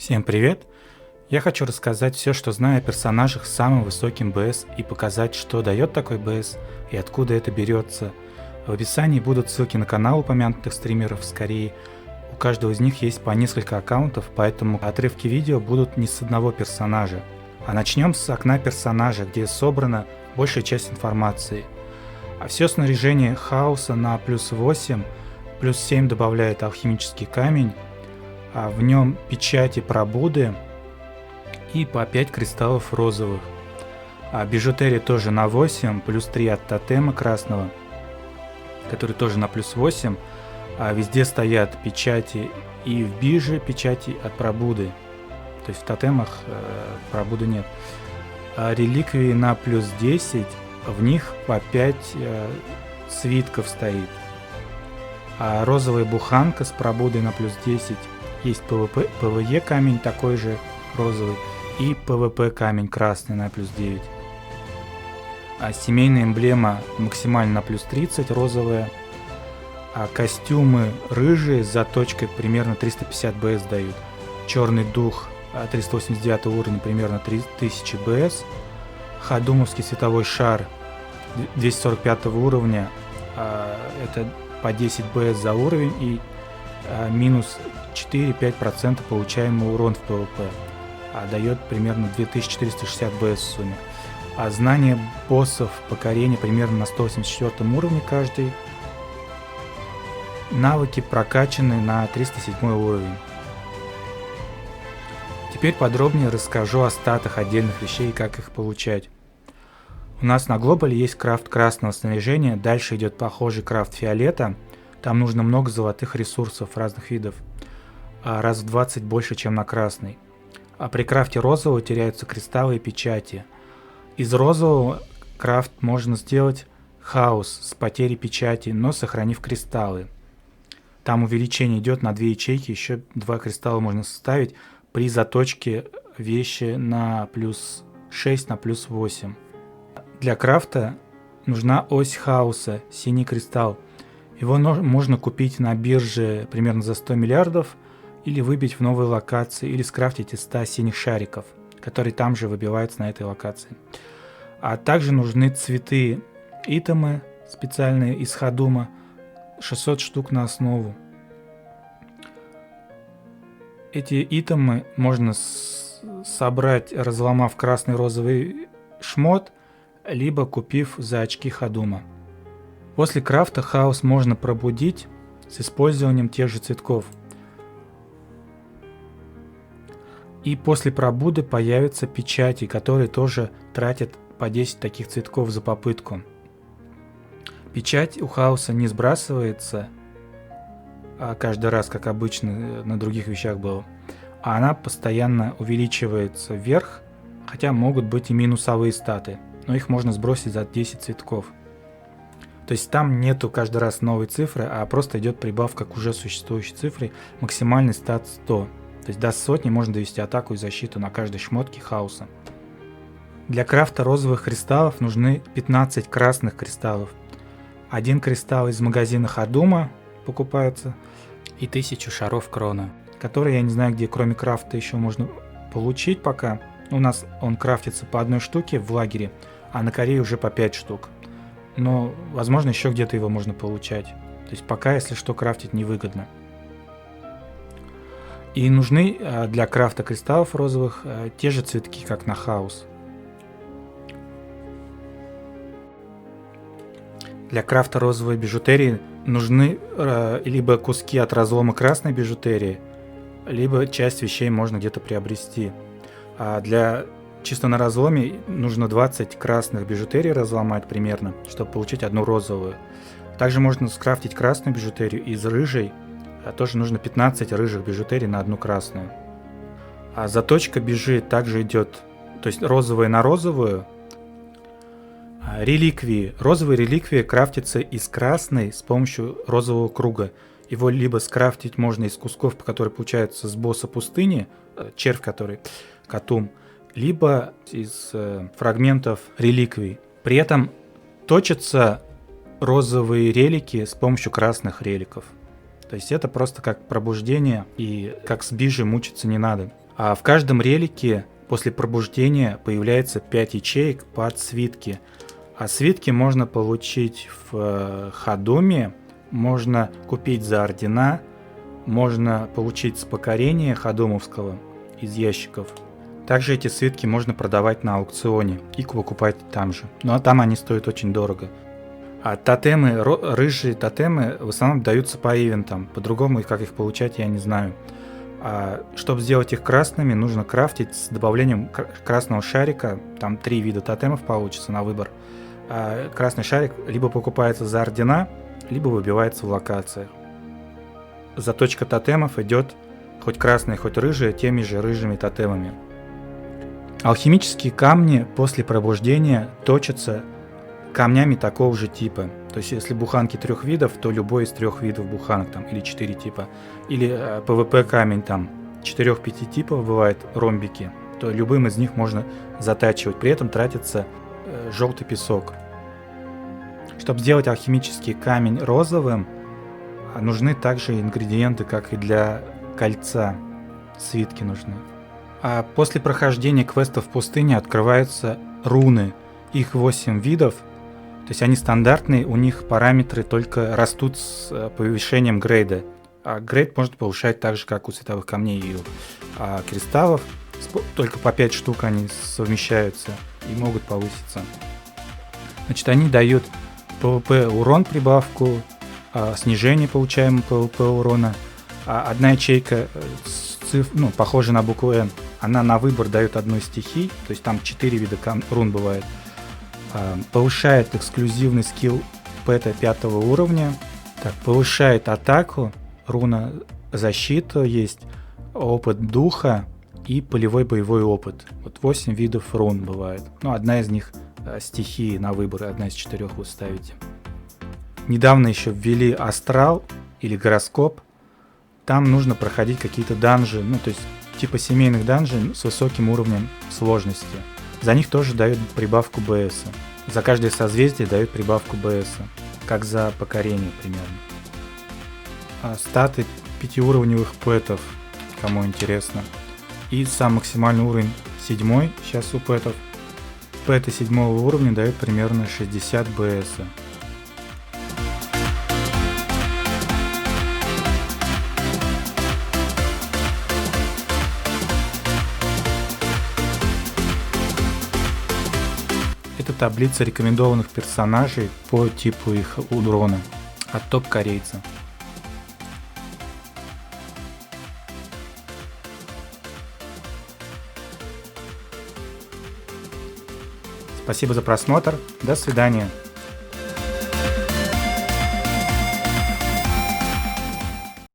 Всем привет! Я хочу рассказать все, что знаю о персонажах с самым высоким БС и показать, что дает такой БС и откуда это берется. В описании будут ссылки на канал упомянутых стримеров скорее. У каждого из них есть по несколько аккаунтов, поэтому отрывки видео будут не с одного персонажа. А начнем с окна персонажа, где собрана большая часть информации. А все снаряжение хаоса на плюс 8, плюс 7 добавляет алхимический камень, а в нем печати пробуды и по 5 кристаллов розовых. А бижутерия тоже на 8, плюс 3 от тотема красного, который тоже на плюс 8. А везде стоят печати и в бije печати от пробуды. То есть в тотемах пробуды нет. А реликвии на плюс 10, в них по 5 свитков стоит. А розовая буханка с пробудой на плюс 10. Есть ПВЕ камень такой же розовый и ПВП камень красный на плюс 9. А семейная эмблема максимально на плюс 30 розовая. А костюмы рыжие с заточкой примерно 350 БС дают. Черный дух 389 уровня примерно 3000 БС. Ходумовский световой шар 245 уровня, это по 10 БС за уровень и минус 4-5% получаемый урон в ПВП, дает примерно 2460 БС в сумме. А знание боссов покорения примерно на 184 уровне каждый. Навыки прокачаны на 307 уровень. Теперь подробнее расскажу о статах отдельных вещей и как их получать. У нас на глобале есть крафт красного снаряжения, дальше идет похожий крафт фиолета. Там нужно много золотых ресурсов разных видов, раз в 20 больше, чем на красный. А при крафте розового теряются кристаллы и печати. Из розового крафт можно сделать хаос с потерей печати, но сохранив кристаллы. Там увеличение идет на 2 ячейки, еще 2 кристалла можно составить при заточке вещи на плюс 6, на плюс 8. Для крафта нужна ось хаоса, синий кристалл. Его можно купить на бирже примерно за 100 миллиардов, или выбить в новой локации, или скрафтить из 100 синих шариков, которые там же выбиваются на этой локации. А также нужны цветы итемы специальные из Ходума, 600 штук на основу. Эти итемы можно собрать, разломав красный розовый шмот, либо купив за очки Ходума. После крафта хаос можно пробудить с использованием тех же цветков. И после пробуды появятся печати, которые тоже тратят по 10 таких цветков за попытку. Печать у хаоса не сбрасывается каждый раз, как обычно на других вещах было, а она постоянно увеличивается вверх, хотя могут быть и минусовые статы, но их можно сбросить за 10 цветков. То есть там нету каждый раз новой цифры, а просто идет прибавка к уже существующей цифре, максимальный стат 100. То есть до сотни можно довести атаку и защиту на каждой шмотке хаоса. Для крафта розовых кристаллов нужны 15 красных кристаллов. 1 кристалл из магазина Ходума покупается и 1000 шаров крона, которые я не знаю, где кроме крафта еще можно получить пока. У нас он крафтится по одной штуке в лагере, а на Корее уже по 5 штук. Но возможно еще где-то его можно получать. То есть пока, если что, крафтить невыгодно. И нужны для крафта кристаллов розовых те же цветки, как на хаос. Для крафта розовой бижутерии нужны либо куски от разлома красной бижутерии, либо часть вещей можно где-то приобрести. А для чисто на разломе нужно 20 красных бижутерий разломать примерно, чтобы получить одну розовую. Также можно скрафтить красную бижутерию из рыжей. Тоже нужно 15 рыжих бижутерий на одну красную. А заточка бижи также идет, то есть розовая на розовую. Реликвии. Розовые реликвии крафтятся из красной с помощью розового круга. Его либо скрафтить можно из кусков, которые получаются с босса пустыни, червь который, Катум, либо из фрагментов реликвий. При этом точатся розовые релики с помощью красных реликов. То есть это просто как пробуждение, и как с бижи мучиться не надо. А в каждом релике после пробуждения появляется 5 ячеек под свитки. А свитки можно получить в Ходуме, можно купить за ордена, можно получить с покорения ходумовского из ящиков. Также эти свитки можно продавать на аукционе и покупать там же. Но там они стоят очень дорого. А тотемы, рыжие тотемы в основном даются по ивентам. По-другому, как их получать, я не знаю. А чтобы сделать их красными, нужно крафтить с добавлением красного шарика. Там 3 вида тотемов получится на выбор. А красный шарик либо покупается за ордена, либо выбивается в локациях. Заточка тотемов идет хоть красные, хоть рыжие, теми же рыжими тотемами. Алхимические камни после пробуждения точатся камнями такого же типа. То есть, если буханки 3 видов, то любой из 3 видов буханок там, или 4 типа. Или PvP камень там 4-5 типов бывает, ромбики, то любым из них можно затачивать. При этом тратится желтый песок. Чтобы сделать алхимический камень розовым, нужны также ингредиенты, как и для кольца. Свитки нужны. А после прохождения квеста в пустыне открываются руны. Их 8 видов. То есть они стандартные, у них параметры только растут с повышением грейда. А грейд можно повышать так же, как у световых камней и у кристаллов. Только по 5 штук они совмещаются и могут повыситься. Значит, они дают PvP урон прибавку, снижение получаемого PvP урона. Одна ячейка похожа на букву N. Она на выбор дает одну из стихий, то есть там 4 вида рун бывает. Повышает эксклюзивный скилл пэта 5 уровня. Так, повышает атаку, руна защита есть, опыт духа и полевой боевой опыт. Вот 8 видов рун бывает. Одна из них стихии на выбор, одна из 4 вы ставите. Недавно еще ввели астрал или гороскоп. Там нужно проходить какие-то данжи, то есть типа семейных данжей с высоким уровнем сложности. За них тоже дают прибавку БС. За каждое созвездие дают прибавку БС, как за покорение примерно. Статы 5-уровневых пэтов, кому интересно. И сам максимальный уровень 7 сейчас у пэтов. Пэты 7 уровня дают примерно 60 БС. Это таблица рекомендованных персонажей по типу их урона от топ-корейца. Спасибо за просмотр. До свидания.